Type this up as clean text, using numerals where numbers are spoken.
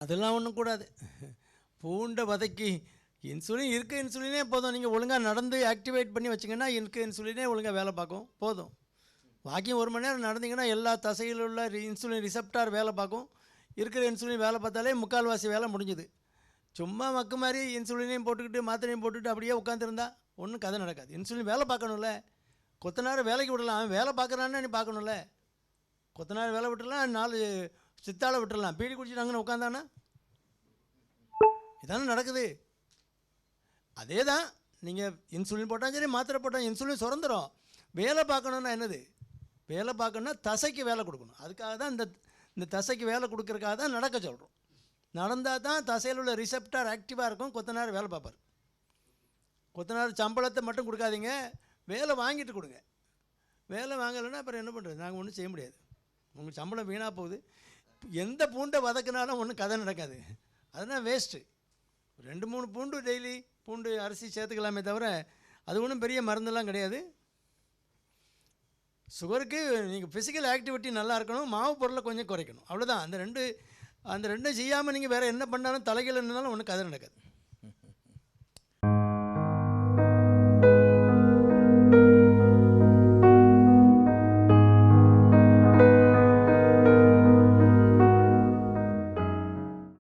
அதெல்லாம் ஒன்றும் கூடாது. பூண்டை வதக்கி இன்சுலின் இருக்க இன்சுலினே போதும். நீங்கள் ஒழுங்காக நடந்து ஆக்டிவேட் பண்ணி வச்சிங்கன்னா இருக்க இன்சுலினே ஒழுங்காக வேலை பார்க்கும், போதும். வாக்கிங் 1 மணி நேரம் நடந்தீங்கன்னா எல்லா தசையில் உள்ள இன்சுலின் ரிசப்டார் வேலை பார்க்கும். இருக்கிற இன்சுலின் வேலை பார்த்தாலே முக்கால்வாசி வேலை முடிஞ்சுது. சும்மா மக்கு மாதிரி இன்சுலினையும் போட்டுக்கிட்டு மாத்திரையும் போட்டுக்கிட்டு அப்படியே உட்காந்துருந்தா ஒன்றும் கதை நடக்காது. இன்சுலின் வேலை பார்க்கணும்ல. கொத்தனார் வேலைக்கு விடலாம், அவன் வேலை பார்க்குறான்னு நீ பார்க்கணும்ல. கொத்தனார் வேலை விட்டுடலாம், 4 சித்தாளை விட்டுடலாம், பீடி குடிச்சிட்டாங்கன்னு உட்காந்தானா இதானே நடக்குது. அதே தான் நீங்கள் இன்சுலின் போட்டாலும் சரி மாத்திரை போட்டால் இன்சுலின் சுரந்துடும். வேலை பார்க்கணுன்னா என்னது? வேலை பார்க்கணுன்னா தசைக்கு வேலை கொடுக்கணும். அதுக்காக தான் இந்த தசைக்கு வேலை கொடுக்குறதுக்காக தான் நடக்க சொல்கிறோம். நடந்தால் தான் தசையில் உள்ள ரிசப்டார் ஆக்டிவாக இருக்கும். கொத்தனார் வேலை பார்ப்பார். கொத்தனார் சம்பளத்தை மட்டும் கொடுக்காதீங்க, வேலை வாங்கிட்டு கொடுங்க. வேலை வாங்கலைன்னா அப்புறம் என்ன பண்ணுறது? நாங்கள் ஒன்றும் செய்ய முடியாது. உங்கள் சம்பளம் வீணாக போகுது. எந்த பூண்டை வதக்குனாலும் ஒன்றும் கதை நடக்காது. அதனால் வேஸ்ட்டு. 2-3 பூண்டு டெய்லி பூண்டு அரிசி சேர்த்துக்கலாமே தவிர அது ஒன்றும் பெரிய மருந்தெல்லாம் கிடையாது. சுகருக்கு நீங்கள் ஃபிசிக்கல் ஆக்டிவிட்டி நல்லா இருக்கணும், மாவு பொருளை கொஞ்சம் குறைக்கணும், அவ்வளோதான். அந்த ரெண்டும் செய்யாமல் நீங்கள் வேறு என்ன பண்ணாலும் தலைகீழ நின்னாலும் ஒன்றும் கதை நடக்காது.